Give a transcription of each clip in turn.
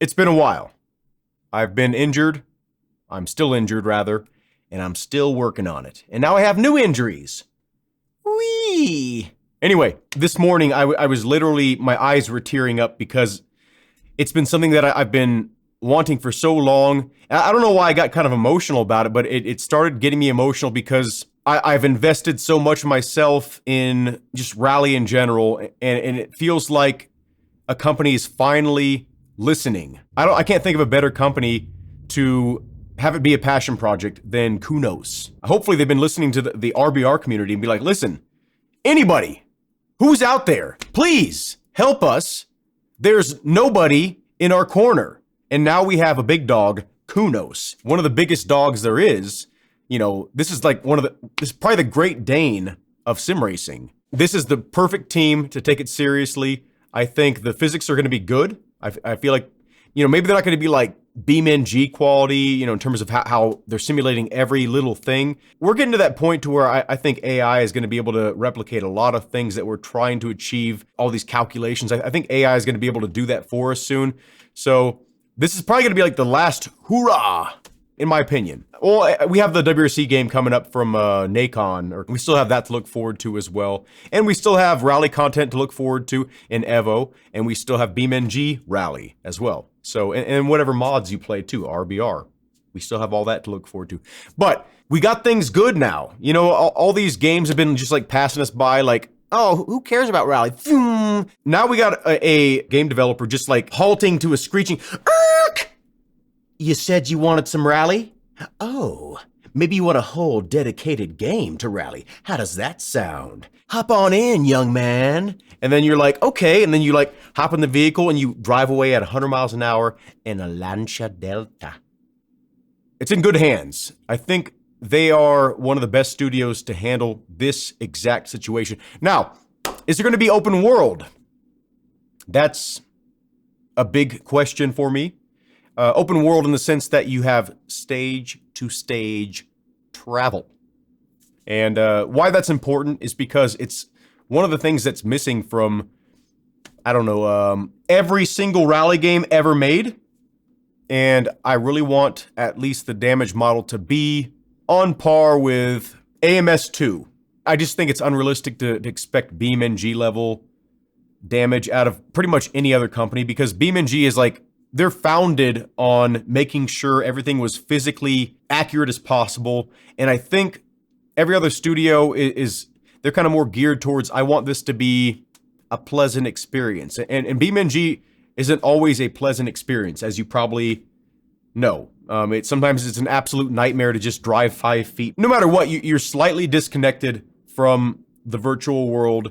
It's been a while. I've been injured. I'm still injured, rather, and I'm still working on it. And now I have new injuries. Whee! Anyway, this morning I was literally, my eyes were tearing up because it's been something that I've been wanting for so long. I don't know why I got kind of emotional about it, but it started getting me emotional because I've invested so much of myself in just rally in general, and it feels like a company is finally listening. I can't think of a better company to have it be a passion project than Kunos. Hopefully they've been listening to the RBR community and be like, listen, anybody who's out there, please help us. There's nobody in our corner. And now we have a big dog, Kunos, one of the biggest dogs there is. You know, this is like this is probably the Great Dane of sim racing. This is the perfect team to take it seriously. I think the physics are going to be good. I feel like, maybe they're not going to be like BeamNG quality, in terms of how they're simulating every little thing. We're getting to that point to where I think AI is going to be able to replicate a lot of things that we're trying to achieve, all these calculations. I think AI is going to be able to do that for us soon. So this is probably going to be like the last hoorah, in my opinion. Well, we have the WRC game coming up from Nacon, or we still have that to look forward to as well. And we still have rally content to look forward to in Evo, and we still have BeamNG rally as well. So, and whatever mods you play too, RBR. We still have all that to look forward to. But we got things good now. All these games have been just like passing us by like, oh, who cares about rally? Now we got a game developer just like halting to a screeching, Erk! You said you wanted some rally? Oh, maybe you want a whole dedicated game to rally. How does that sound? Hop on in, young man. And then you're like, okay. And then you like hop in the vehicle and you drive away at 100 miles an hour in a Lancia Delta. It's in good hands. I think they are one of the best studios to handle this exact situation. Now, is there going to be open world? That's a big question for me. Open world in the sense that you have stage to stage travel. And why that's important is because it's one of the things that's missing from, every single rally game ever made. And I really want at least the damage model to be on par with AMS2. I just think it's unrealistic to expect BeamNG level damage out of pretty much any other company, because BeamNG is like, they're founded on making sure everything was physically accurate as possible. And I think every other studio they're kind of more geared towards, I want this to be a pleasant experience. And BeamNG isn't always a pleasant experience, as you probably know. Sometimes it's an absolute nightmare to just drive 5 feet. No matter what, you're slightly disconnected from the virtual world.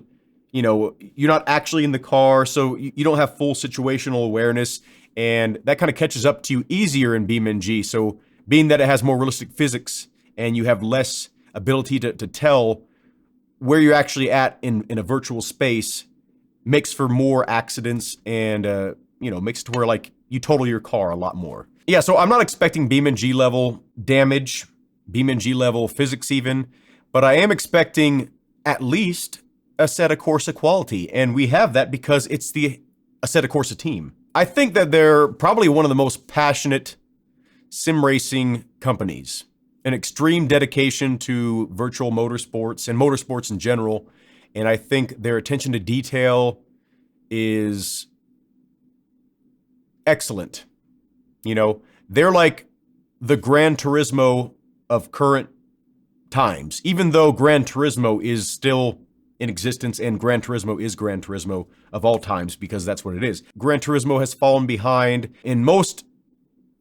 You're not actually in the car, so you don't have full situational awareness. And that kind of catches up to you easier in BeamNG. So being that it has more realistic physics and you have less ability to tell where you're actually at in a virtual space, makes for more accidents and, makes it to where like you total your car a lot more. Yeah, so I'm not expecting BeamNG level damage, BeamNG level physics even, but I am expecting at least Assetto Corsa quality. And we have that because it's the Assetto Corsa team. I think that they're probably one of the most passionate sim racing companies. An extreme dedication to virtual motorsports and motorsports in general. And I think their attention to detail is excellent. They're like the Gran Turismo of current times, even though Gran Turismo is still in existence, and Gran Turismo is Gran Turismo of all times because that's what it is. Gran Turismo has fallen behind in most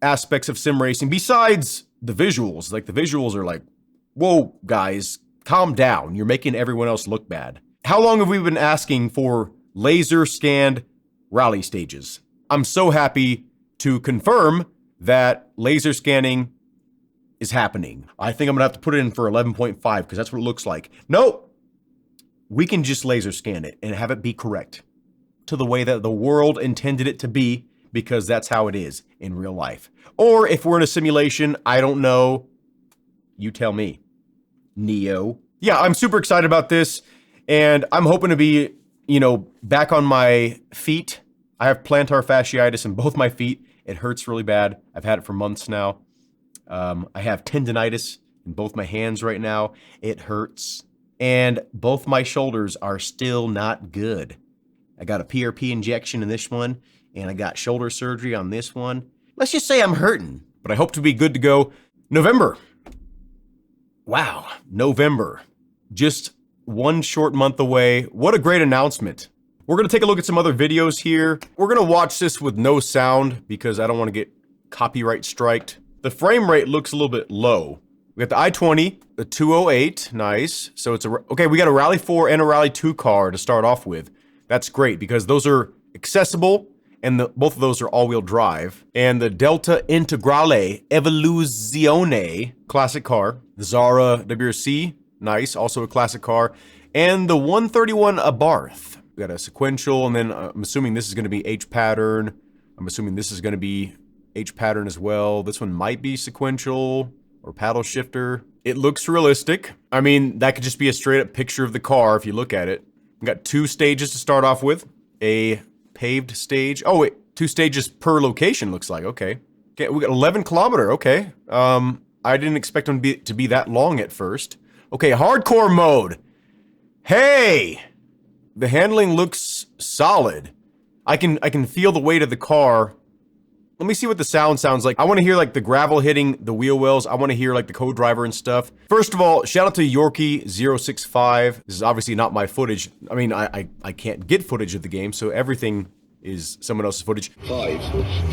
aspects of sim racing besides the visuals. Like the visuals are like, whoa, guys, calm down. You're making everyone else look bad. How long have we been asking for laser scanned rally stages? I'm so happy to confirm that laser scanning is happening. I think I'm gonna have to put it in for 11.5 because that's what it looks like. Nope. We can just laser scan it and have it be correct to the way that the world intended it to be, because that's how it is in real life. Or if we're in a simulation, I don't know. You tell me. Neo. Yeah, I'm super excited about this, and I'm hoping to be, back on my feet. I have plantar fasciitis in both my feet. It hurts really bad. I've had it for months now. I have tendonitis in both my hands right now. It hurts. And both my shoulders are still not good. I got a PRP injection in this one, and I got shoulder surgery on this one. Let's just say I'm hurting, but I hope to be good to go. November. Wow, November. Just one short month away. What a great announcement. We're gonna take a look at some other videos here. We're gonna watch this with no sound because I don't wanna get copyright striked. The frame rate looks a little bit low. We got the i20, the 208, nice. So it's okay, we got a Rally 4 and a Rally 2 car to start off with. That's great because those are accessible and both of those are all-wheel drive. And the Delta Integrale Evoluzione, classic car. The Zara WRC, nice, also a classic car. And the 131 Abarth. We got a sequential, and then I'm assuming this is gonna be H-pattern. I'm assuming this is gonna be H-pattern as well. This one might be sequential or paddle shifter. It looks realistic. I mean, that could just be a straight up picture of the car if you look at it. We got 2 stages to start off with. A paved stage. Oh wait, 2 stages per location looks like, okay. Okay, we got 11 kilometer, okay. I didn't expect them to be that long at first. Okay, hardcore mode. Hey! The handling looks solid. I can feel the weight of the car. Let me see what the sound sounds like. I want to hear like the gravel hitting the wheel wells. I want to hear like the co-driver and stuff. First of all, shout out to Yorkie065. This is obviously not my footage. I mean, I can't get footage of the game, so everything is someone else's footage. 5,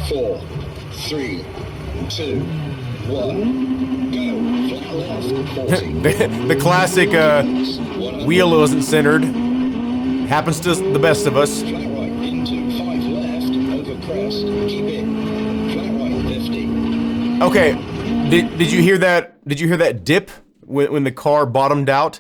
4, 3, 2, 1, go. Flat left, 40. the classic wheel wasn't centered. Happens to the best of us. Flat right into 5 left, over crest, keep it. Okay, did you hear that? Did you hear that dip when the car bottomed out?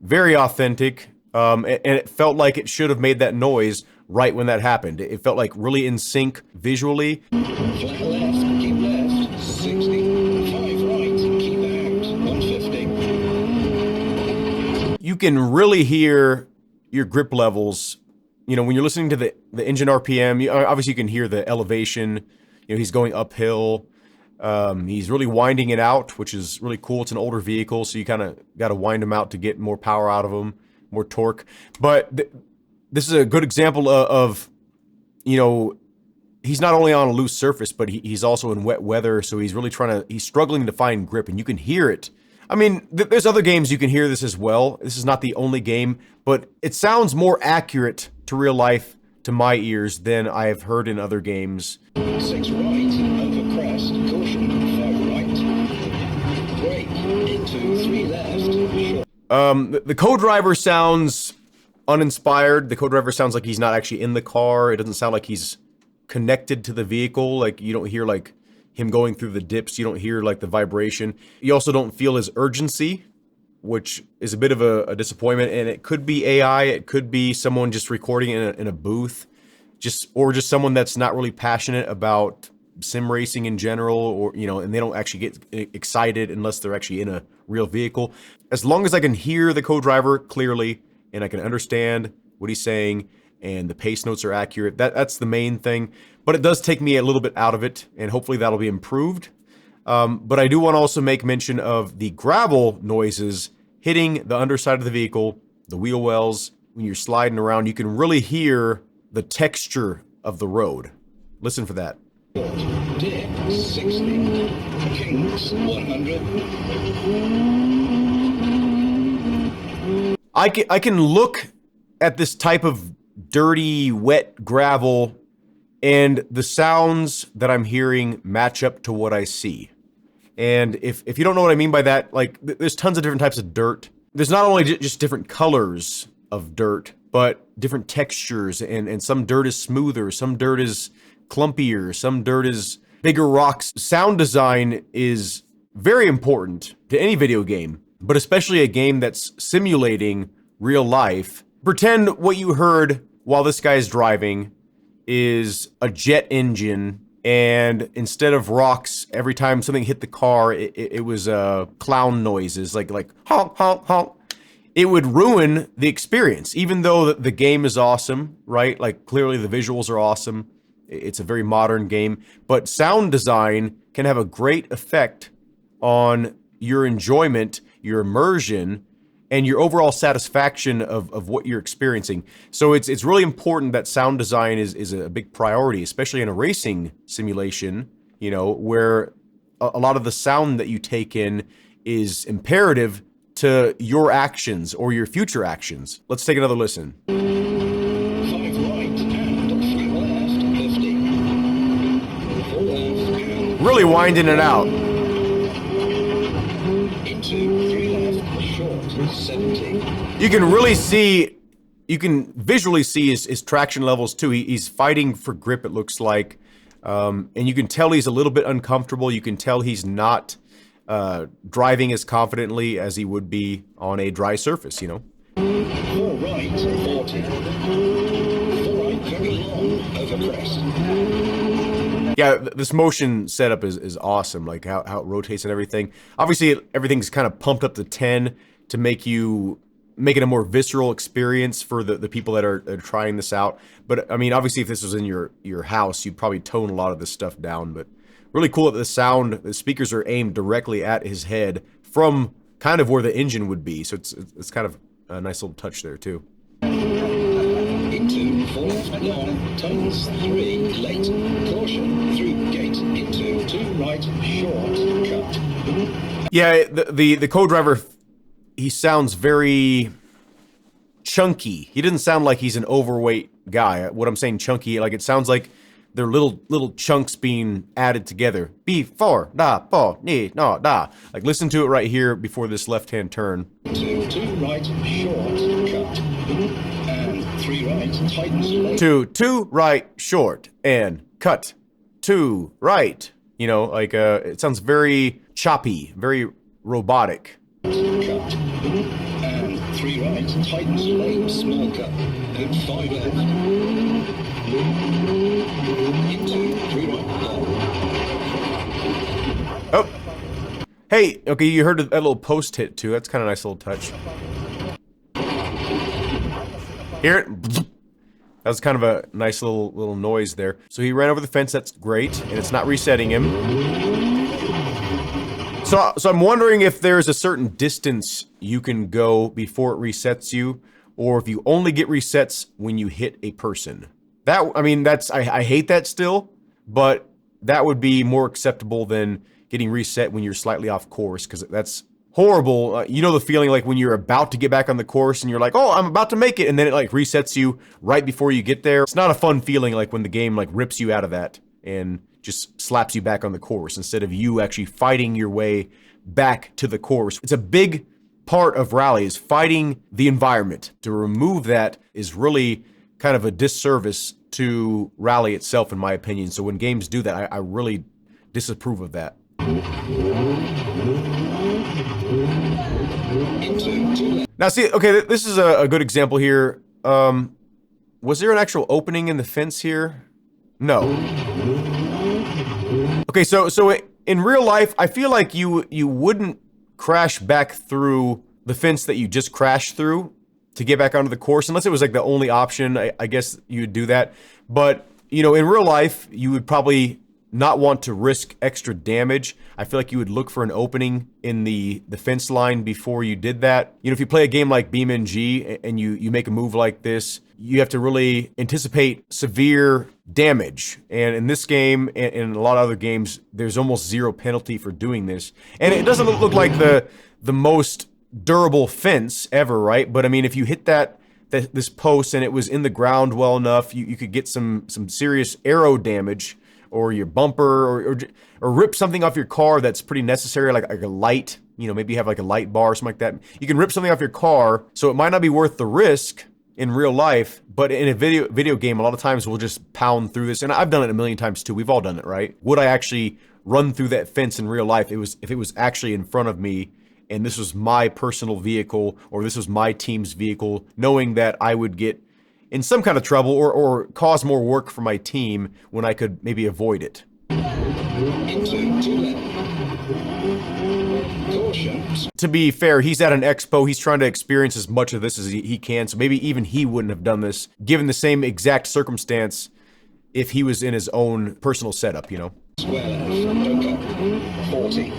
Very authentic, and it felt like it should have made that noise right when that happened. It felt like really in sync visually. Flat left, keep left, 60, 5 right, keep out, 150. You can really hear your grip levels. You know, when you're listening to the engine RPM, obviously you can hear the elevation. You know, he's going uphill. He's really winding it out, which is really cool. It's an older vehicle, so you kind of got to wind him out to get more power out of him, more torque. But this is a good example of, you know, he's not only on a loose surface, but he's also in wet weather, so he's really he's struggling to find grip, and you can hear it. I mean, there's other games you can hear this as well. This is not the only game, but it sounds more accurate to real life to my ears than I have heard in other games. 6 right, over crest, caution, 5 right, brake, into 3 left, the co-driver sounds uninspired. The co-driver sounds like he's not actually in the car. It doesn't sound like he's connected to the vehicle. Like, you don't hear like him going through the dips. You don't hear like the vibration. You also don't feel his urgency, which is a bit of a disappointment. And it could be AI. It could be someone just recording in a booth, or just someone that's not really passionate about sim racing in general, or, you know, and they don't actually get excited unless they're actually in a real vehicle. As long as I can hear the co-driver clearly and I can understand what he's saying and the pace notes are accurate, that's the main thing. But it does take me a little bit out of it, and hopefully that'll be improved. But I do want to also make mention of the gravel noises hitting the underside of the vehicle, the wheel wells. When you're sliding around, you can really hear the texture of the road. Listen for that. Dip 60, Kings 100. I can look at this type of dirty, wet gravel, and the sounds that I'm hearing match up to what I see. And if you don't know what I mean by that, like, there's tons of different types of dirt. There's not only just different colors of dirt, but different textures, and some dirt is smoother, some dirt is clumpier, some dirt is bigger rocks. Sound design is very important to any video game, but especially a game that's simulating real life. Pretend what you heard while this guy's driving is a jet engine, and instead of rocks, every time something hit the car, it was clown noises, like honk, honk, honk. it would ruin the experience, even though the game is awesome, right? Like clearly the visuals are awesome. It's a very modern game, but sound design can have a great effect on your enjoyment, your immersion, and your overall satisfaction of what you're experiencing. So it's really important that sound design is a big priority, especially in a racing simulation, you know, where a lot of the sound that you take in is imperative to your actions or your future actions. Let's take another listen. 5 right and 3 left, 50. 4 left and Really winding it out. into 3 left, short, 70. You can really see, you can visually see his traction levels too. He's fighting for grip, it looks like. And you can tell he's a little bit uncomfortable. You can tell he's not driving as confidently as he would be on a dry surface, you know? 4 right, 40. 4 right, very long, over crest. Yeah, this motion setup is awesome, like how it rotates and everything. Obviously, everything's kind of pumped up to 10 to make it a more visceral experience for the people that are trying this out. But I mean, obviously, if this was in your house, you'd probably tone a lot of this stuff down. But really cool that the speakers are aimed directly at his head from kind of where the engine would be. So it's kind of a nice little touch there too. Into 4 left, long, tones 3, late, caution, through gate, into 2 right, short, cut. Yeah, the co-driver, he sounds very chunky. He doesn't sound like he's an overweight guy. What I'm saying chunky, like it sounds like they're little chunks being added together. B4, da, po, ni, no, da. Like listen to it right here before this left-hand turn. Into 2 right, short, cut. And 3 right, tightens late. Two right, short, and cut. 2 right. You know, like it sounds very choppy, very robotic. Cut. And 3 right, tightens late, small cut. And 5 left. Into 3 right, long. Oh. Hey, okay, you heard that little post hit too. That's kind of a nice little touch. Hear it? That was kind of a nice little noise there. So he ran over the fence, that's great, and it's not resetting him. So I'm wondering if there's a certain distance you can go before it resets you, or if you only get resets when you hit a person. That, I mean, I hate that still, but that would be more acceptable than getting reset when you're slightly off course, because that's horrible. You know the feeling like when you're about to get back on the course and you're like, oh, I'm about to make it, and then it like resets you right before you get there. It's not a fun feeling like when the game like rips you out of that and just slaps you back on the course instead of you actually fighting your way back to the course. It's a big part of rally is fighting the environment. To remove that is really kind of a disservice to rally itself, in my opinion. So when games do that, I really disapprove of that. Now see, okay, this is a good example here. Was there an actual opening in the fence here? No. Okay, so in real life, I feel like you wouldn't crash back through the fence that you just crashed through to get back onto the course, unless it was like the only option. I guess you would do that. But, you know, in real life, you would probably not want to risk extra damage. I feel like you would look for an opening in the fence line before you did that. You know, if you play a game like BeamNG and you make a move like this, you have to really anticipate severe damage. And in this game, and in a lot of other games, there's almost zero penalty for doing this. And it doesn't look like the most durable fence ever, right? But I mean, if you hit this post and it was in the ground well enough, you could get some serious aero damage, or your bumper, or rip something off your car that's pretty necessary, like a light. You know, maybe you have like a light bar or something like that. You can rip something off your car, so it might not be worth the risk in real life, but in a video game, a lot of times we'll just pound through this, and I've done it a million times too. We've all done it, right? Would I actually run through that fence in real life? If it was actually in front of me, and this was my personal vehicle, or this was my team's vehicle, knowing that I would get in some kind of trouble or cause more work for my team when I could maybe avoid it. into 2 left. Caution. To be fair, he's at an expo. He's trying to experience as much of this as he can. So maybe even he wouldn't have done this, given the same exact circumstance, if he was in his own personal setup, you know? Square left. Don't cut. 40.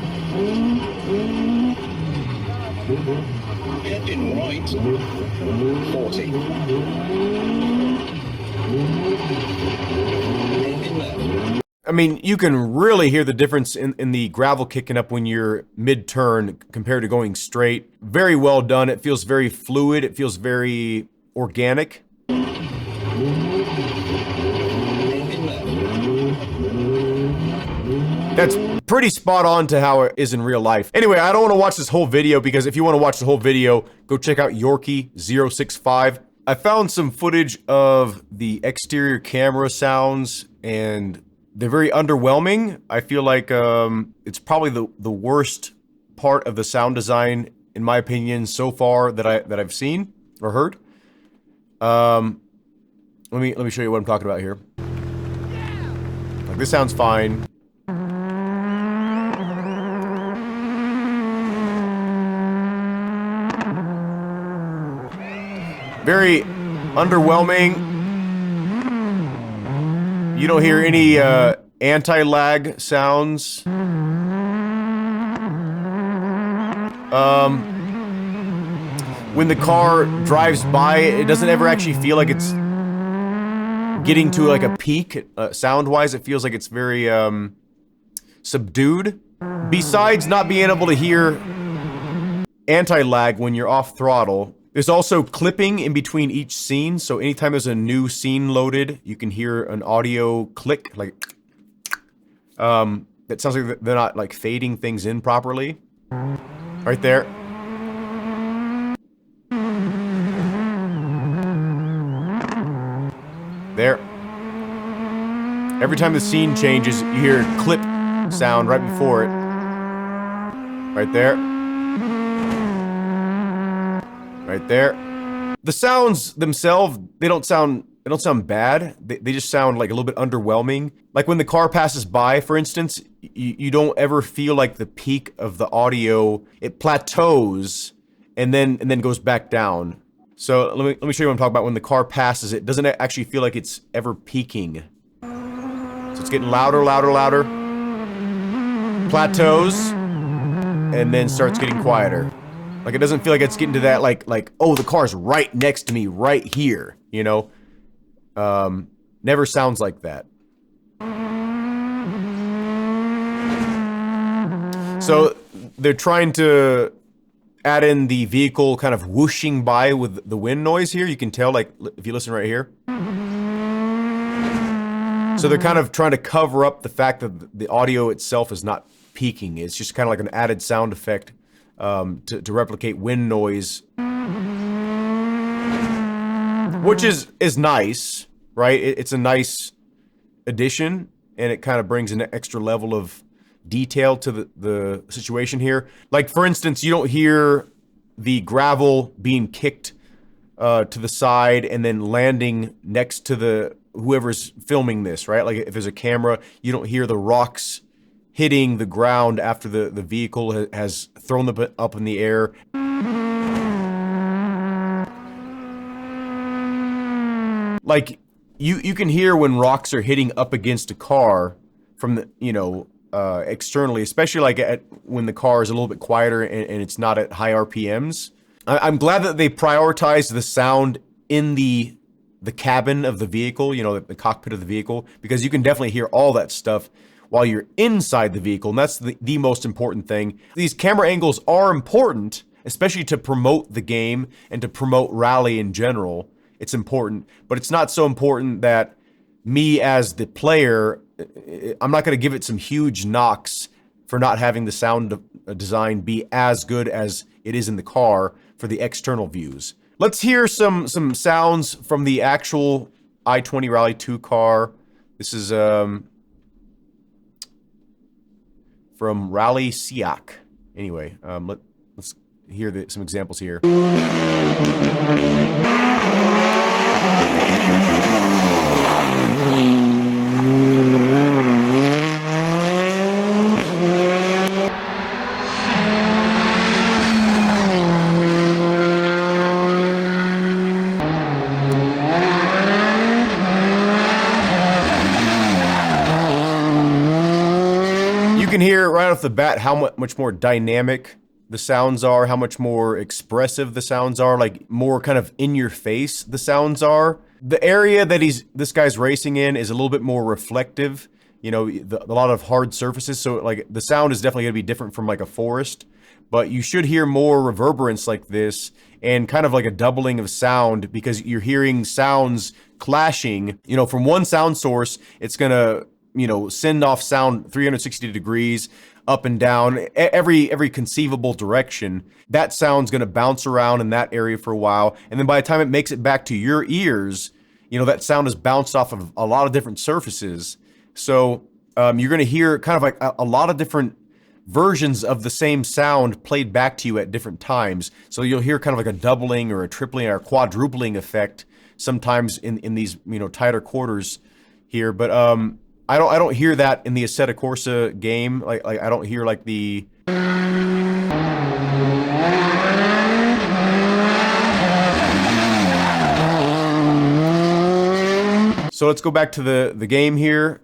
Hairpin right. 40. Hairpin left. I mean, you can really hear the difference in the gravel kicking up when you're mid-turn compared to going straight. Very well done. It feels very fluid. It feels very organic. That's pretty spot on to how it is in real life. Anyway, I don't want to watch this whole video because if you want to watch the whole video, go check out Yorkie065. I found some footage of the exterior camera sounds and they're very underwhelming. I feel like it's probably the worst part of the sound design, in my opinion, so far that I've seen or heard. Let me show you what I'm talking about here. Like, this sounds fine. Very underwhelming. You don't hear any anti-lag sounds. When the car drives by, it doesn't ever actually feel like it's getting to like a peak sound-wise. It feels like it's very subdued. Besides not being able to hear anti-lag when you're off throttle, there's also clipping in between each scene, so anytime there's a new scene loaded, you can hear an audio click, like, that sounds like they're not, like, fading things in properly. Right there. There. Every time the scene changes, you hear a clip sound right before it. Right there. Right there. The sounds themselves, they don't sound bad. They just sound like a little bit underwhelming. Like when the car passes by, for instance, you don't ever feel like the peak of the audio. It plateaus and then goes back down. So let me show you what I'm talking about. When the car passes, it doesn't actually feel like it's ever peaking. So it's getting louder, louder, louder. Plateaus and then starts getting quieter. Like, it doesn't feel like it's getting to that, like, oh, the car's right next to me, right here, you know? Never sounds like that. So, they're trying to add in the vehicle kind of whooshing by with the wind noise here. You can tell, like, if you listen right here. So they're kind of trying to cover up the fact that the audio itself is not peaking. It's just kind of like an added sound effect. To replicate wind noise, which is nice, right? It's a nice addition, and it kind of brings an extra level of detail to the situation here. Like, for instance, you don't hear the gravel being kicked to the side and then landing next to the whoever's filming this, right? Like, if there's a camera, you don't hear the rocks hitting the ground after the vehicle has thrown them up in the air. Like, you can hear when rocks are hitting up against a car from the, you know, externally, especially like when the car is a little bit quieter and it's not at high RPMs. I'm glad that they prioritized the sound in the cabin of the vehicle, you know, the cockpit of the vehicle, because you can definitely hear all that stuff while you're inside the vehicle, and that's the most important thing. These camera angles are important, especially to promote the game and to promote rally in general. It's important, but it's not so important that me as the player, I'm not going to give it some huge knocks for not having the sound design be as good as it is in the car for the external views. Let's hear some sounds from the actual i20 Rally 2 car. This is from Rally Siak. Anyway, let's hear some examples here. can hear right off the bat how much more dynamic the sounds are, how much more expressive the sounds are, like more kind of in your face the sounds are. The area that this guy's racing in is a little bit more reflective, you know, a lot of hard surfaces. So like the sound is definitely gonna be different from like a forest, but you should hear more reverberance like this and kind of like a doubling of sound because you're hearing sounds clashing, you know, from one sound source. It's gonna, you know, send off sound 360 degrees up and down, every conceivable direction. That sound's gonna bounce around in that area for a while, and then by the time it makes it back to your ears, you know, that sound is bounced off of a lot of different surfaces. So you're gonna hear kind of like a lot of different versions of the same sound played back to you at different times. So you'll hear kind of like a doubling or a tripling or a quadrupling effect sometimes in these, you know, tighter quarters here. But I don't hear that in the Assetto Corsa game. Like I don't hear like the. So let's go back to the game here,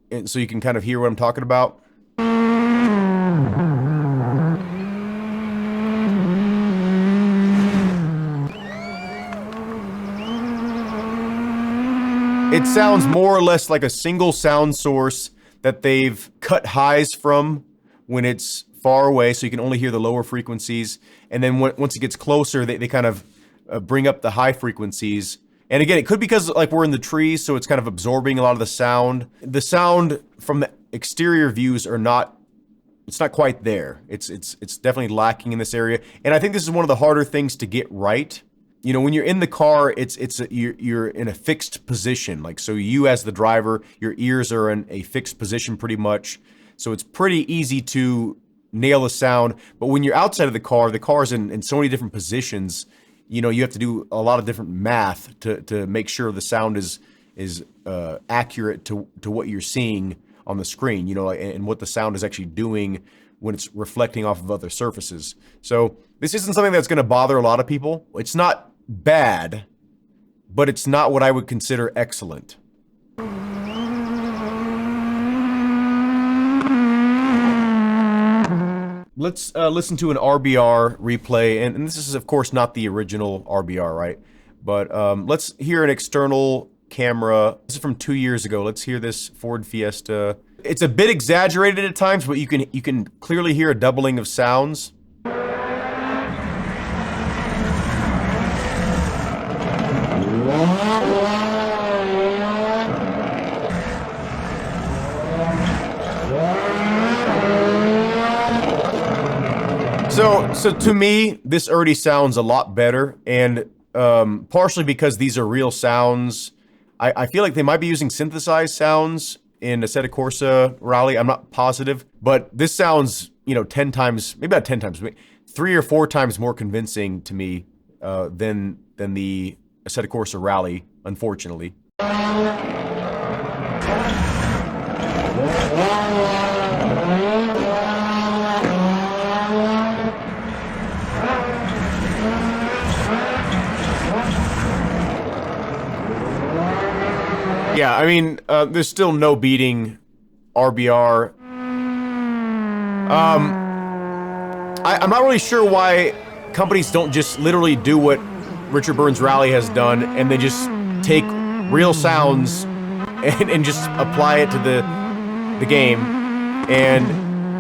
and so you can kind of hear what I'm talking about. It sounds more or less like a single sound source that they've cut highs from when it's far away, so you can only hear the lower frequencies. And then once it gets closer, they kind of bring up the high frequencies. And again, it could be because like we're in the trees, so it's kind of absorbing a lot of the sound. The sound from the exterior views are not, it's not quite there. It's definitely lacking in this area. And I think this is one of the harder things to get right. You know, when you're in the car, you're in a fixed position. Like, so you as the driver, your ears are in a fixed position pretty much. So it's pretty easy to nail the sound. But when you're outside of the car's in so many different positions. You know, you have to do a lot of different math to make sure the sound is accurate to what you're seeing on the screen, you know, and what the sound is actually doing when it's reflecting off of other surfaces. So this isn't something that's going to bother a lot of people. It's not bad, but it's not what I would consider excellent. Let's listen to an RBR replay, and this is of course not the original RBR, right? But let's hear an external camera. This is from 2 years ago. Let's hear this Ford Fiesta. It's a bit exaggerated at times, but you can clearly hear a doubling of sounds. So to me, this already sounds a lot better, and partially because these are real sounds. I feel like they might be using synthesized sounds in Assetto Corsa Rally. I'm not positive, but this sounds, you know, 10 times, maybe not 10 times, 3 or 4 times more convincing to me than the Assetto Corsa Rally, unfortunately. Yeah, I mean, there's still no beating RBR. I'm not really sure why companies don't just literally do what Richard Burns Rally has done, and they just take real sounds and just apply it to the game, and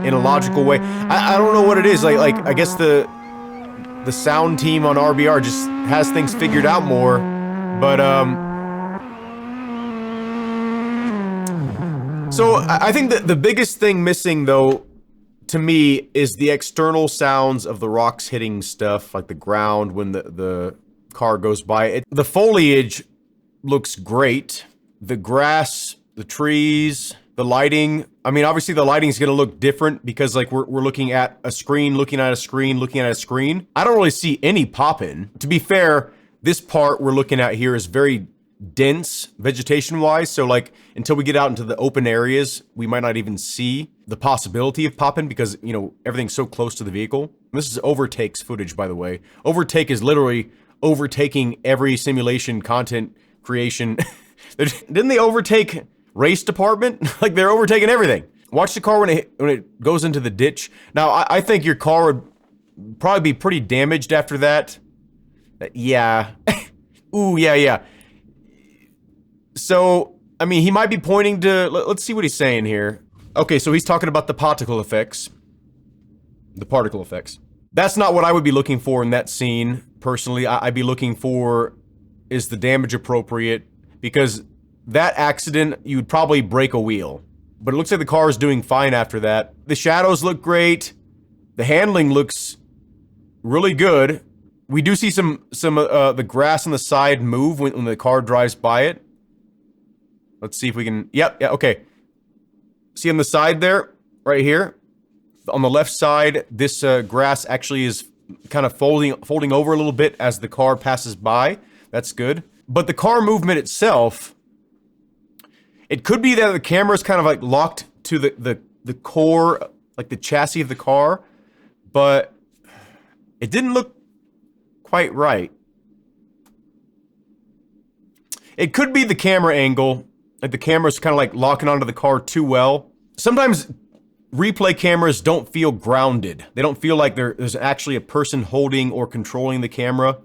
in a logical way. I don't know what it is. Like I guess the sound team on RBR just has things figured out more, but so I think that the biggest thing missing, though, to me, is the external sounds of the rocks hitting stuff, like the ground when the car goes by. The foliage looks great. The grass, the trees, the lighting. I mean, obviously the lighting is going to look different because, like, we're looking at a screen, looking at a screen, looking at a screen. I don't really see any pop-in. To be fair, this part we're looking at here is very dense vegetation wise, so like until we get out into the open areas, we might not even see the possibility of popping because, you know, everything's so close to the vehicle. This is Overtake's footage, by the way. Overtake is literally overtaking every simulation content creation. Didn't they overtake race department? Like, they're overtaking everything. Watch the car when it goes into the ditch. Now, I think your car would probably be pretty damaged after that. Yeah. Ooh, yeah. So, I mean, he might be pointing to... Let's see what he's saying here. Okay, so he's talking about the particle effects. The particle effects. That's not what I would be looking for in that scene, personally. I'd be looking for, is the damage appropriate? Because that accident, you'd probably break a wheel. But it looks like the car is doing fine after that. The shadows look great. The handling looks really good. We do see some the grass on the side move when the car drives by it. Let's see if we can... Yep, yeah, okay. See on the side there? Right here? On the left side, this grass actually is kind of folding over a little bit as the car passes by. That's good. But the car movement itself... It could be that the camera is kind of like locked to the core, like the chassis of the car, but it didn't look quite right. It could be the camera angle, like the camera's kind of like locking onto the car too well. Sometimes replay cameras don't feel grounded. They don't feel like there's actually a person holding or controlling the camera,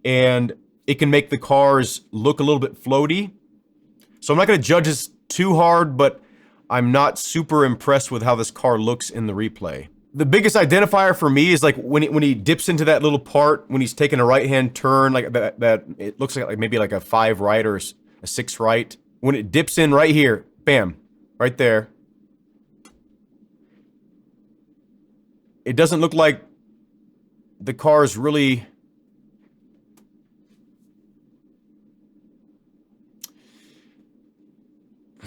and it can make the cars look a little bit floaty. So I'm not going to judge this too hard, but I'm not super impressed with how this car looks in the replay. The biggest identifier for me is like when he dips into that little part, when he's taking a right-hand turn, like that it looks like maybe like a 5 right or a 6 right. When it dips in right here, bam, right there. It doesn't look like the car's really...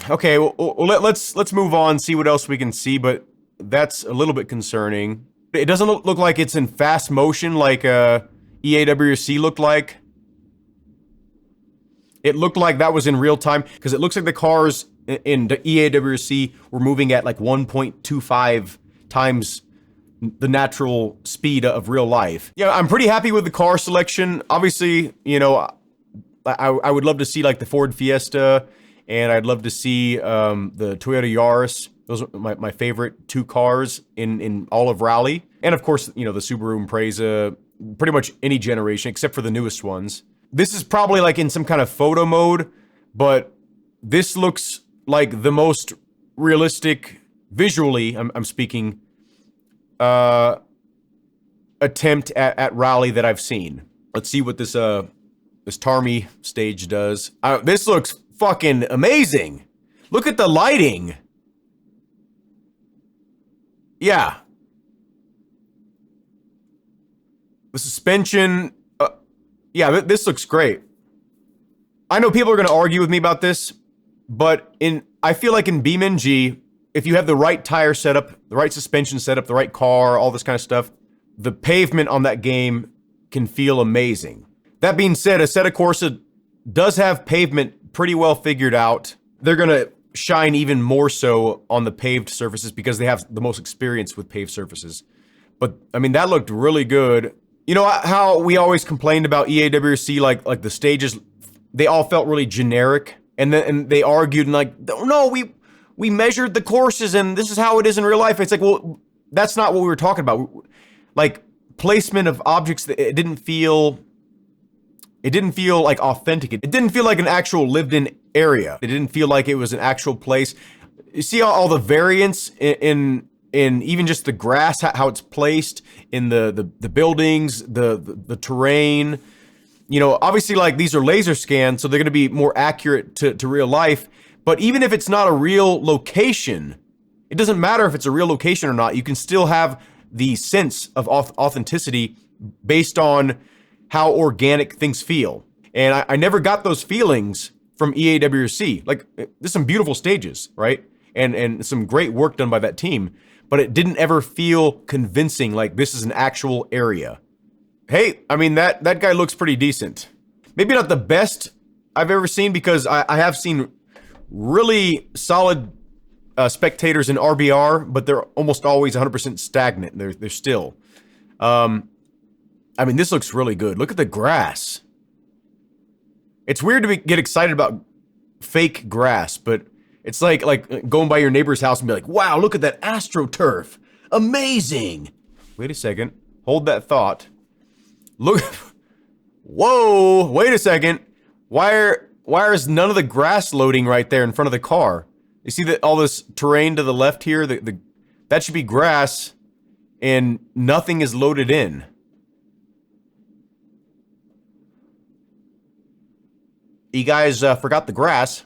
Okay, well, let's move on, see what else we can see, but that's a little bit concerning. It doesn't look like it's in fast motion like EAWC looked like. It looked like that was in real time, because it looks like the cars in the EAWC were moving at like 1.25 times the natural speed of real life. Yeah, I'm pretty happy with the car selection. Obviously, you know, I would love to see like the Ford Fiesta, and I'd love to see the Toyota Yaris. Those are my favorite 2 cars in all of Rally. And of course, you know, the Subaru Impreza, pretty much any generation except for the newest ones. This is probably like in some kind of photo mode, but this looks like the most realistic, visually, I'm speaking, attempt at Rally that I've seen. Let's see what this Tarmy stage does. This looks fucking amazing. Look at the lighting. Yeah. The suspension. Yeah, this looks great. I know people are going to argue with me about this, but I feel like in BeamNG, if you have the right tire setup, the right suspension setup, the right car, all this kind of stuff, the pavement on that game can feel amazing. That being said, Assetto Corsa does have pavement pretty well figured out. They're gonna shine even more so on the paved surfaces because they have the most experience with paved surfaces. But I mean, that looked really good. You know how we always complained about EAWC, like the stages, they all felt really generic, and they argued and like, no, we measured the courses and this is how it is in real life. It's like, well, that's not what we were talking about. Like placement of objects, it didn't feel like authentic. It didn't feel like an actual lived-in area. It didn't feel like it was an actual place. You see all the variance in even just the grass, how it's placed in the buildings, the terrain. You know, obviously, like, these are laser scans, so they're going to be more accurate to real life. But even if it's not a real location, it doesn't matter if it's a real location or not. You can still have the sense of authenticity based on how organic things feel. And I never got those feelings from EAWC. Like, there's some beautiful stages, right? And some great work done by that team, but it didn't ever feel convincing like this is an actual area. Hey, I mean, that guy looks pretty decent. Maybe not the best I've ever seen, because I have seen really solid spectators in RBR, but they're almost always 100% stagnant. They're still. I mean, this looks really good. Look at the grass. It's weird to get excited about fake grass, but It's like going by your neighbor's house and be like, wow, look at that Astroturf. Amazing. Wait a second. Hold that thought. Look. Whoa, wait a second. Why is none of the grass loading right there in front of the car? You see that all this terrain to the left here? That should be grass, and nothing is loaded in. You guys forgot the grass.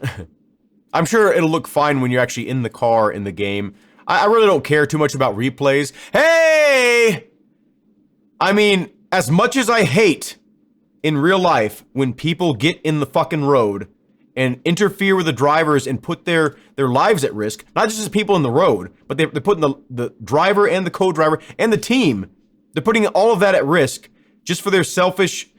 I'm sure it'll look fine when you're actually in the car in the game. I really don't care too much about replays. Hey! I mean, as much as I hate in real life when people get in the fucking road and interfere with the drivers and put their lives at risk, not just as people in the road, but they're putting the driver and the co-driver and the team, they're putting all of that at risk just for their selfish,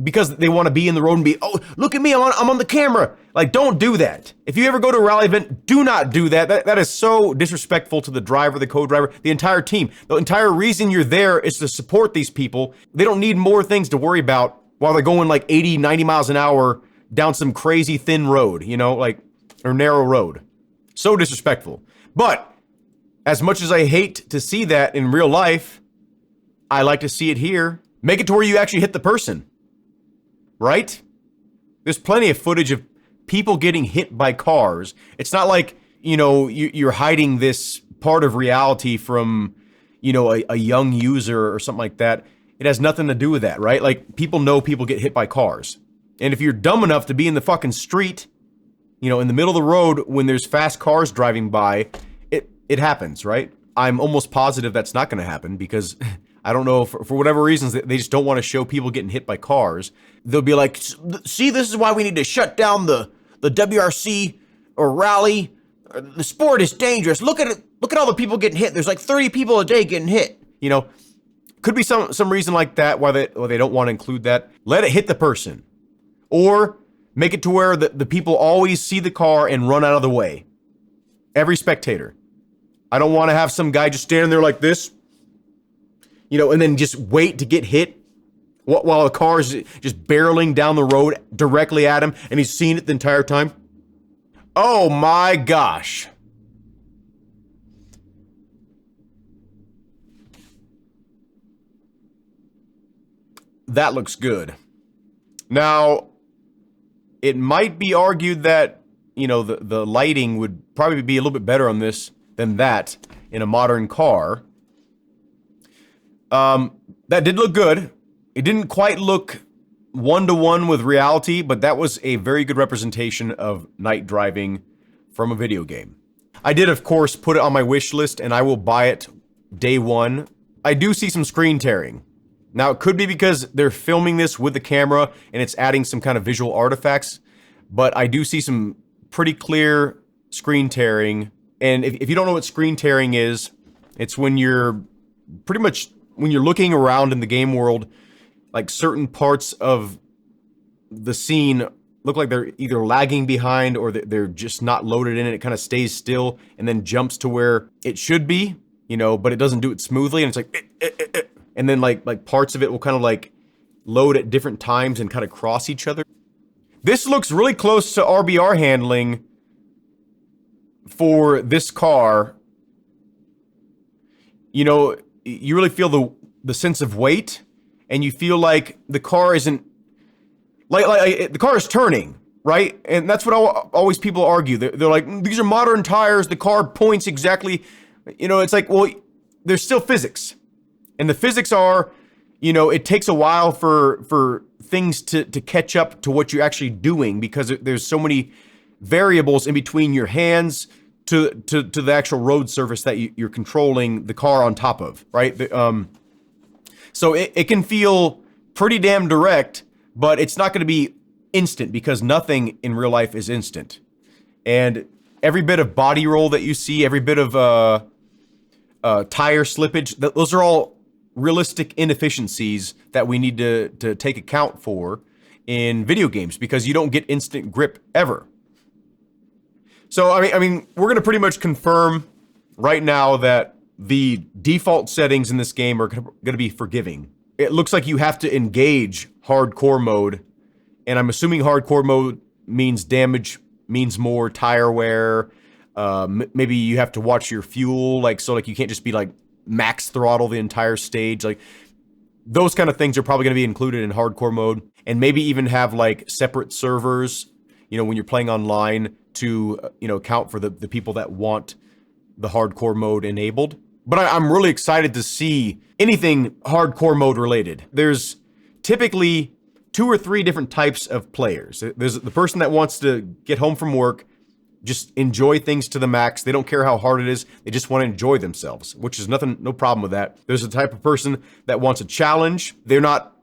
because they want to be in the road and be, oh, look at me, I'm on the camera. Like, don't do that. If you ever go to a rally event, do not do that. That is so disrespectful to the driver, the co-driver, the entire team. The entire reason you're there is to support these people. They don't need more things to worry about while they're going like 80, 90 miles an hour down some crazy thin road, you know, like, or narrow road. So disrespectful. But as much as I hate to see that in real life, I like to see it here. Make it to where you actually hit the person. Right? There's plenty of footage of people getting hit by cars. It's not like, you know, you're hiding this part of reality from, you know, a young user or something like that. It has nothing to do with that, right? Like, people know people get hit by cars. And if you're dumb enough to be in the fucking street, you know, in the middle of the road when there's fast cars driving by, it happens, right? I'm almost positive that's not going to happen because I don't know, for whatever reasons, they just don't want to show people getting hit by cars. They'll be like, see, this is why we need to shut down the WRC or rally. The sport is dangerous. Look at it. Look at all the people getting hit. There's like 30 people a day getting hit. You know, could be some reason like that why they don't want to include that. Let it hit the person. Or make it to where the people always see the car and run out of the way. Every spectator. I don't want to have some guy just standing there like this, you know, and then just wait to get hit while the car is just barreling down the road directly at him and he's seen it the entire time. Oh my gosh. That looks good. Now, it might be argued that, you know, the lighting would probably be a little bit better on this than that in a modern car. That did look good. It didn't quite look one-to-one with reality, but that was a very good representation of night driving from a video game. I did, of course, put it on my wish list, and I will buy it day one. I do see some screen tearing. Now, it could be because they're filming this with the camera, and it's adding some kind of visual artifacts, but I do see some pretty clear screen tearing. And if you don't know what screen tearing is, it's when you're pretty much, when you're looking around in the game world, like certain parts of the scene look like they're either lagging behind or they're just not loaded in, and it kind of stays still and then jumps to where it should be, you know, but it doesn't do it smoothly, and it's like, and then like parts of it will kind of like load at different times and kind of cross each other. This looks really close to RBR handling for this car. You know, you really feel the sense of weight, and you feel like the car isn't like the car is turning, right? And that's what always people argue. They're like, these are modern tires. The car points exactly. You know, it's like, well, there's still physics, and the physics are, you know, it takes a while for things to catch up to what you're actually doing, because there's so many variables in between your hands to the actual road surface that you're controlling the car on top of, right? So it can feel pretty damn direct, but it's not going to be instant, because nothing in real life is instant. And every bit of body roll that you see, every bit of tire slippage, those are all realistic inefficiencies that we need to take account for in video games, because you don't get instant grip ever. So, I mean, we're going to pretty much confirm right now that the default settings in this game are going to be forgiving. It looks like you have to engage hardcore mode, and I'm assuming hardcore mode means damage means more tire wear. Maybe you have to watch your fuel, like, so like you can't just be like max throttle the entire stage. Like, those kind of things are probably going to be included in hardcore mode, and maybe even have like separate servers, you know, when you're playing online to, you know, account for the people that want the hardcore mode enabled. But I'm really excited to see anything hardcore mode related. There's typically 2 or 3 different types of players. There's the person that wants to get home from work, just enjoy things to the max. They don't care how hard it is. They just want to enjoy themselves, which is nothing, no problem with that. There's a type of person that wants a challenge. They're not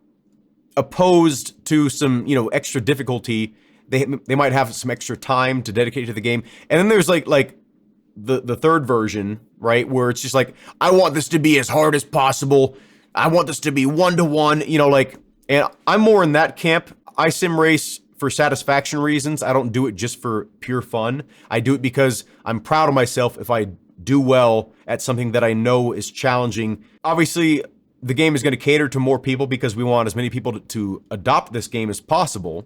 opposed to some, you know, extra difficulty. They might have some extra time to dedicate to the game. And then there's like the third version, right, where it's just like, I want this to be as hard as possible. I want this to be 1-to-1, you know, like, and I'm more in that camp. I sim race for satisfaction reasons. I don't do it just for pure fun. I do it because I'm proud of myself if I do well at something that I know is challenging. Obviously, the game is going to cater to more people because we want as many people to adopt this game as possible.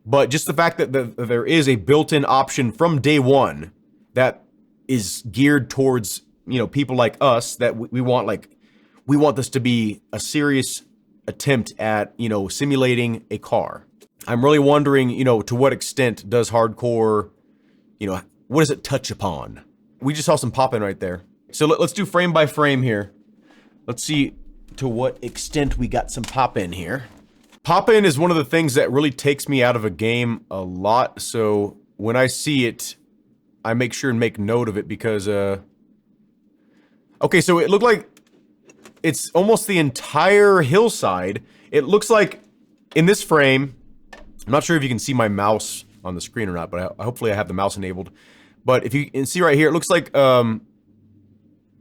But just the fact that there is a built-in option from day one that is geared towards, you know, people like us, that we want this to be a serious attempt at, you know, simulating a car. I'm really wondering, you know, to what extent does hardcore, you know, what does it touch upon? We just saw some pop-in right there. So let's do frame by frame here. Let's see to what extent we got some pop-in here. Pop-in is one of the things that really takes me out of a game a lot. So when I see it, I make sure and make note of it because, okay, so it looked like it's almost the entire hillside. It looks like in this frame, I'm not sure if you can see my mouse on the screen or not, but hopefully I have the mouse enabled. But if you can see right here, it looks like there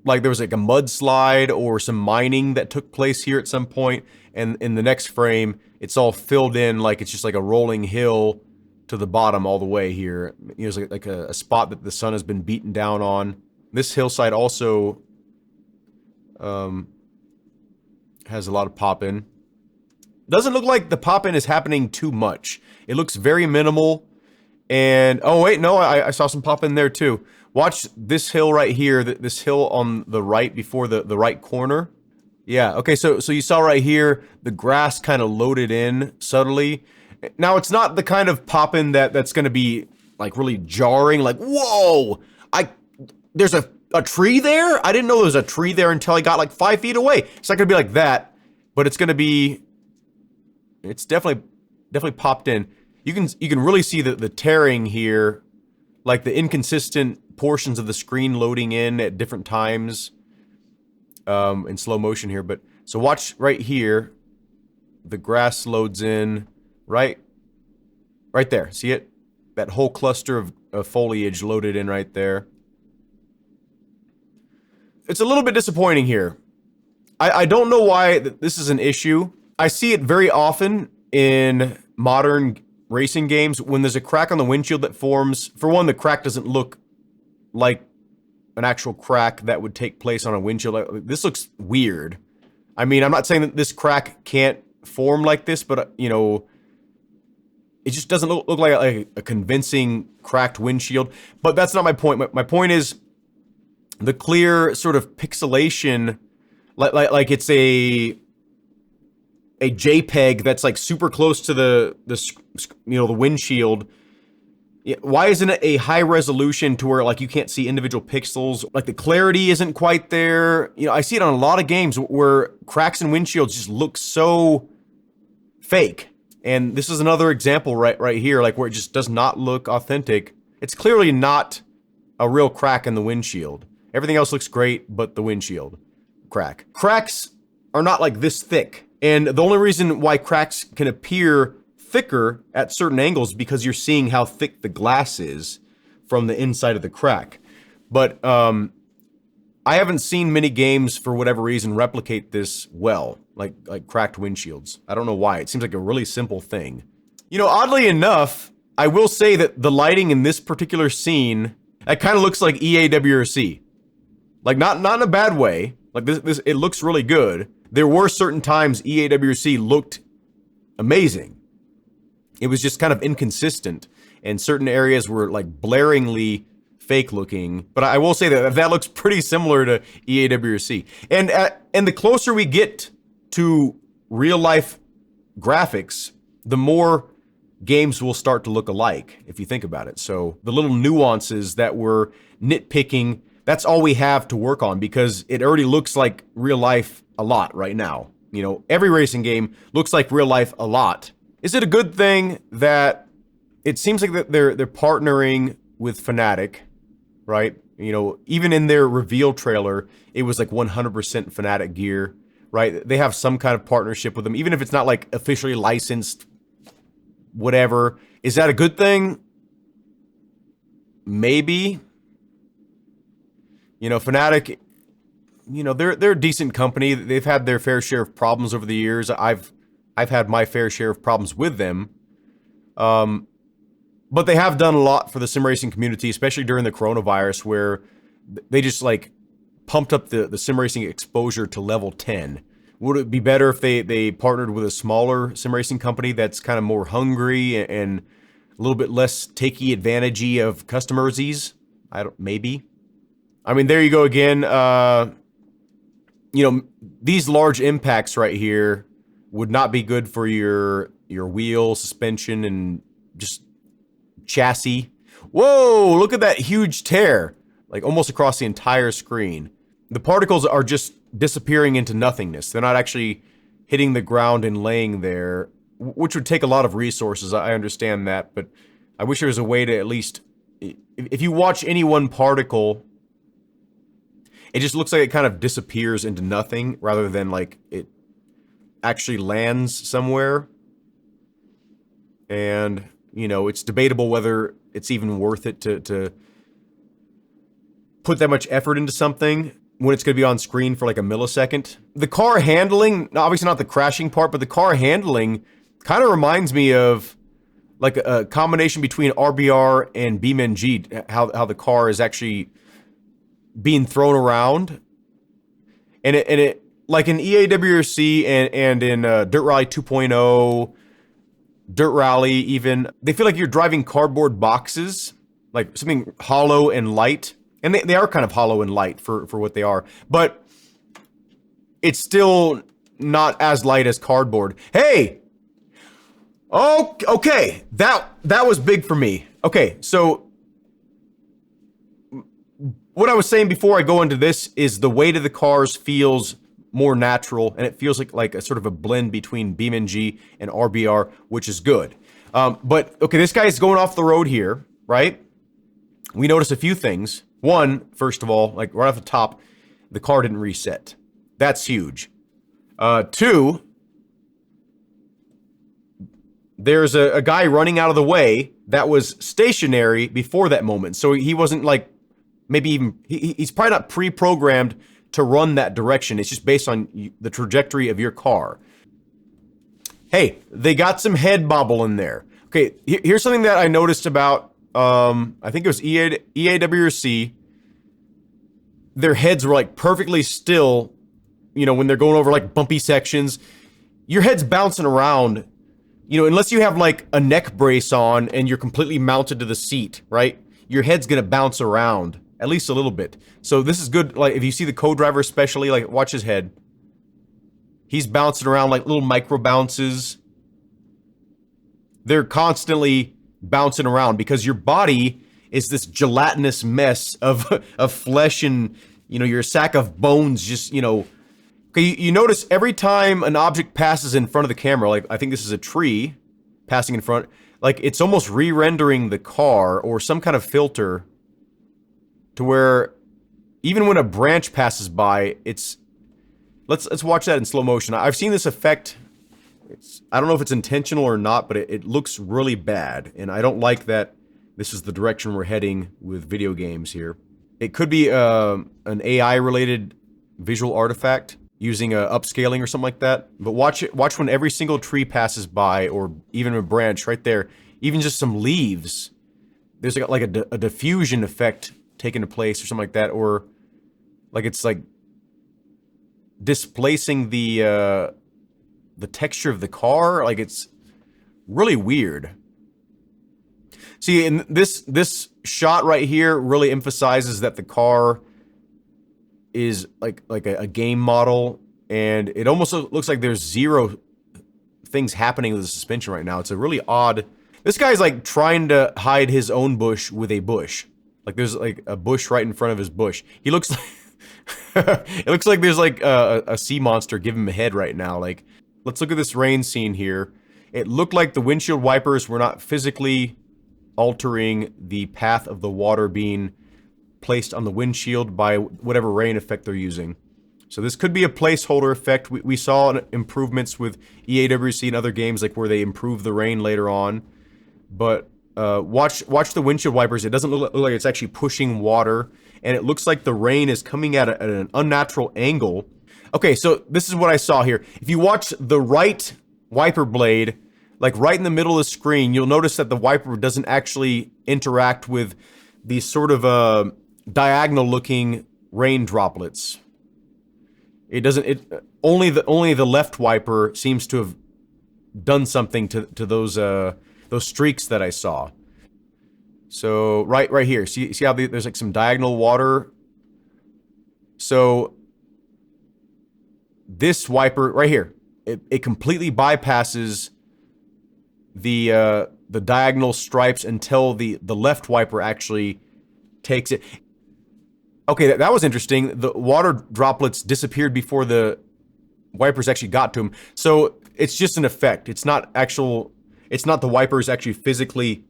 was like a mudslide or some mining that took place here at some point. And in the next frame, it's all filled in like it's just like a rolling hill to the bottom all the way here. There's like a spot that the sun has been beaten down on. This hillside also has a lot of pop-in. Doesn't look like the pop-in is happening too much. It looks very minimal. And, oh wait, no, I saw some pop-in there too. Watch this hill right here, this hill on the right before the right corner. Yeah, okay, so you saw right here, the grass kind of loaded in subtly. Now, it's not the kind of pop-in that's going to be like really jarring, like, whoa, there's a tree there? I didn't know there was a tree there until I got like 5 feet away. It's not going to be like that, but it's going to be, it's definitely popped in. You can really see the tearing here, like the inconsistent portions of the screen loading in at different times in slow motion here. But so watch right here, the grass loads in right there. See it? That whole cluster of foliage loaded in right there. It's a little bit disappointing here. I don't know why this is an issue. I see it very often in modern racing games when there's a crack on the windshield that forms. For one, the crack doesn't look like an actual crack that would take place on a windshield. This looks weird. I mean, I'm not saying that this crack can't form like this, but, you know, it just doesn't look like a convincing cracked windshield. But that's not my point. My point is the clear sort of pixelation, like it's a JPEG that's like super close to the windshield. Why isn't it a high resolution to where like you can't see individual pixels? Like the clarity isn't quite there. You know, I see it on a lot of games where cracks in windshields just look so fake. And this is another example right here, like where it just does not look authentic. It's clearly not a real crack in the windshield. Everything else looks great, but the windshield crack. Cracks are not like this thick. And the only reason why cracks can appear thicker at certain angles is because you're seeing how thick the glass is from the inside of the crack. But I haven't seen many games, for whatever reason, replicate this well, like cracked windshields. I don't know why. It seems like a really simple thing. You know, oddly enough, I will say that the lighting in this particular scene, it kind of looks like EAWRC. Like, not in a bad way. Like, this it looks really good. There were certain times EAWRC looked amazing. It was just kind of inconsistent. and certain areas were like blaringly fake looking. But I will say that that looks pretty similar to EAWC. And the closer we get to real life graphics, the more games will start to look alike, if you think about it. So the little nuances that we're nitpicking, that's all we have to work on, because it already looks like real life a lot right now. You know, every racing game looks like real life a lot. Is it a good thing that it seems like that they're partnering with Fnatic, right? You know, even in their reveal trailer, it was like 100% Fnatic gear, right? They have some kind of partnership with them, even if it's not like officially licensed, whatever. Is that a good thing? Maybe. You know, Fnatic, you know, they're a decent company. They've had their fair share of problems over the years. I've had my fair share of problems with them. But they have done a lot for the sim racing community, especially during the coronavirus, where they just like pumped up the sim racing exposure to level 10. Would it be better if they partnered with a smaller sim racing company that's kind of more hungry and a little bit less takey advantage-y of customersies? Maybe. I mean, there you go again. You know, these large impacts right here would not be good for your wheel, suspension, and just chassis. Whoa, look at that huge tear, like almost across the entire screen. The particles are just disappearing into nothingness. They're not actually hitting the ground and laying there, which would take a lot of resources. I understand that, but I wish there was a way to at least, if you watch any one particle, it just looks like it kind of disappears into nothing rather than like it actually lands somewhere. And, you know, it's debatable whether it's even worth it to put that much effort into something when it's going to be on screen for like a millisecond. The car handling, obviously not the crashing part, but the car handling kind of reminds me of like a combination between RBR and BeamNG, how the car is actually being thrown around. And it like in EAWRC and in Dirt Rally 2.0, Dirt Rally even, they feel like you're driving cardboard boxes, like something hollow and light. And they are kind of hollow and light for what they are. But it's still not as light as cardboard. Hey! Oh, okay. That was big for me. Okay, so what I was saying before I go into this is the weight of the cars feels more natural, and it feels like a sort of a blend between BeamNG and RBR, which is good. But, okay, this guy is going off the road here, right? We notice a few things. One, first of all, like right off the top, the car didn't reset. That's huge. Two, there's a guy running out of the way that was stationary before that moment. So he wasn't like, maybe even, he's probably not pre-programmed to run that direction. It's just based on the trajectory of your car. Hey, they got some head bobble in there. Okay, here's something that I noticed about, I think it was EAWRC. Their heads were like perfectly still, you know, when they're going over like bumpy sections. Your head's bouncing around, you know, unless you have like a neck brace on and you're completely mounted to the seat, right? Your head's gonna bounce around at least a little bit. So this is good. Like if you see the co-driver especially, like watch his head. He's bouncing around like little micro bounces. They're constantly bouncing around because your body is this gelatinous mess of flesh and, you know, you're a sack of bones just, you know. Okay, you notice every time an object passes in front of the camera, like I think this is a tree passing in front, like it's almost re-rendering the car or some kind of filter to where even when a branch passes by, it's, let's watch that in slow motion. I've seen this effect. I don't know if it's intentional or not, but it looks really bad. And I don't like that this is the direction we're heading with video games here. It could be an AI-related visual artifact using upscaling or something like that. But watch when every single tree passes by, or even a branch right there, even just some leaves. There's like a diffusion effect taking place or something like that, or like it's like displacing the texture of the car. Like it's really weird. See, and this shot right here really emphasizes that the car is like a game model, and it almost looks like there's zero things happening with the suspension right now. It's a really odd. This guy's like trying to hide his own bush with a bush. Like there's like a bush right in front of his bush. He looks like it looks like there's like a sea monster giving him a head right now. Like, let's look at this rain scene here. It looked like the windshield wipers were not physically altering the path of the water being placed on the windshield by whatever rain effect they're using. So this could be a placeholder effect. We saw improvements with EAWC and other games, like where they improve the rain later on. But watch the windshield wipers. It doesn't look like it's actually pushing water, and it looks like the rain is coming at an unnatural angle. Okay, so this is what I saw here. If you watch the right wiper blade, like right in the middle of the screen, you'll notice that the wiper doesn't actually interact with these sort of diagonal looking rain droplets. It doesn't. Only the left wiper seems to have done something to those streaks that I saw. So right here, see how there's like some diagonal water. So this wiper right here, it completely bypasses the diagonal stripes until the left wiper actually takes it. Okay, that was interesting. The water droplets disappeared before the wipers actually got to them. So it's just an effect. It's not the wipers actually physically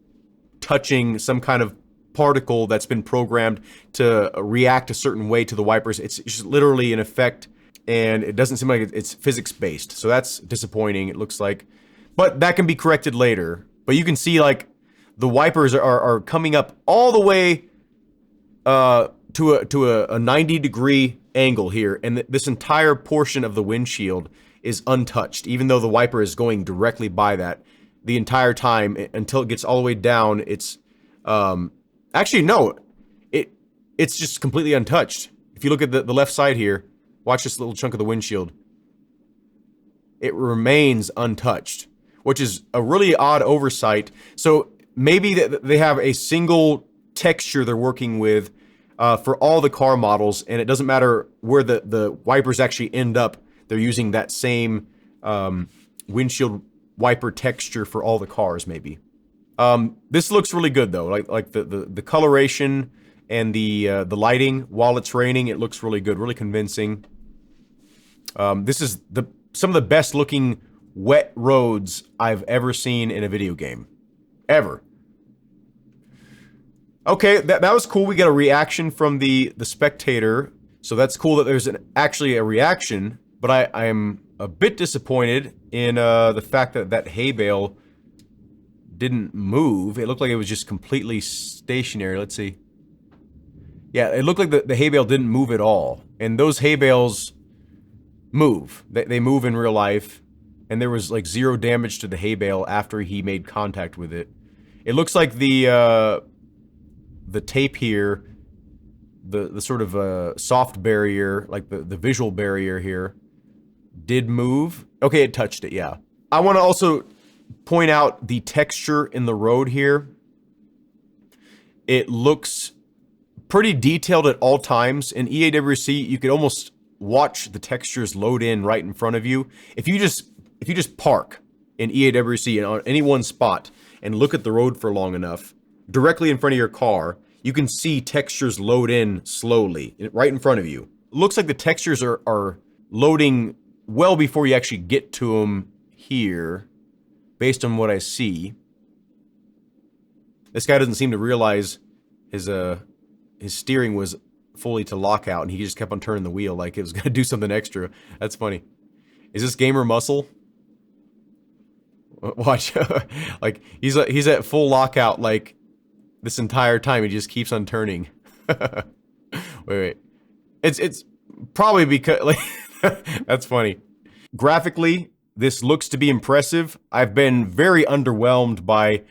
touching some kind of particle that's been programmed to react a certain way to the wipers. It's just literally an effect, and it doesn't seem like it's physics-based. So that's disappointing, it looks like. But that can be corrected later. But you can see, like, the wipers are coming up all the way to a 90-degree angle here, and this entire portion of the windshield is untouched, even though the wiper is going directly by that the entire time until it gets all the way down. It's actually no, it's just completely untouched. If you look at the left side here, watch this little chunk of the windshield. It remains untouched, which is a really odd oversight. So maybe they have a single texture they're working with for all the car models, and it doesn't matter where the wipers actually end up. They're using that same windshield wiper texture for all the cars, maybe. This looks really good though. Like the coloration and the lighting while it's raining, it looks really good, really convincing. This is some of the best looking wet roads I've ever seen in a video game, ever. Okay, that was cool. We got a reaction from the spectator, so that's cool that there's actually a reaction. But I am a bit disappointed in the fact that hay bale didn't move. It looked like it was just completely stationary. Let's see. Yeah, it looked like the hay bale didn't move at all. And those hay bales move. They move in real life. And there was like zero damage to the hay bale after he made contact with it. It looks like the tape here, the sort of soft barrier, like the visual barrier here, did move. Okay, it touched it, yeah. I want to also point out the texture in the road here. It looks pretty detailed at all times. In EAWC, you could almost watch the textures load in right in front of you. If you just park in EAWC and on any one spot and look at the road for long enough, directly in front of your car, you can see textures load in slowly, right in front of you. It looks like the textures are loading well before you actually get to them here, based on what I see. This guy doesn't seem to realize his steering was fully to lockout, and he just kept on turning the wheel like it was gonna do something extra. That's funny. Is this gamer muscle? Watch, like he's at full lockout like this entire time. He just keeps on turning. wait. It's probably because like that's funny. Graphically, this looks to be impressive. I've been very underwhelmed by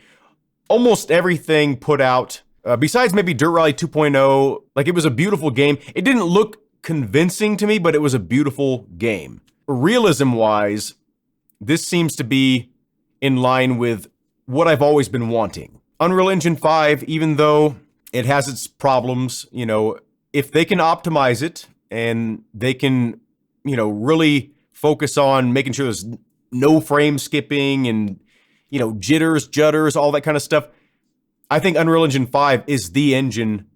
almost everything put out. Besides maybe Dirt Rally 2.0, like it was a beautiful game. It didn't look convincing to me, but it was a beautiful game. Realism-wise, this seems to be in line with what I've always been wanting. Unreal Engine 5, even though it has its problems, you know, if they can optimize it and they can, you know, really focus on making sure there's no frame skipping and, you know, jitters, judders, all that kind of stuff, I think Unreal Engine 5 is the engine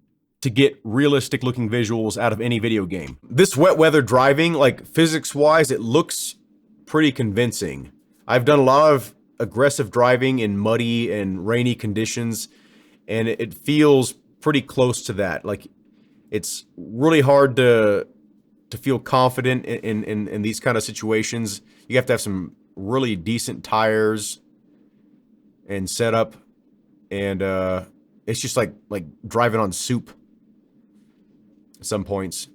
to get realistic looking visuals out of any video game. This wet weather driving, like physics wise, it looks pretty convincing. I've done a lot of aggressive driving in muddy and rainy conditions, and it feels pretty close to that. Like, it's really hard to feel confident in these kind of situations. You have to have some really decent tires and setup, and it's just like driving on soup at some points.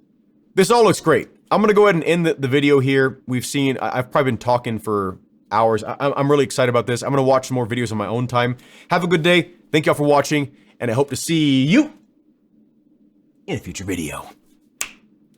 This all looks great. I'm gonna go ahead and end the video here. I've probably been talking for hours. I'm really excited about this. I'm gonna watch some more videos on my own time. Have a good day. Thank y'all for watching, and I hope to see you in a future video.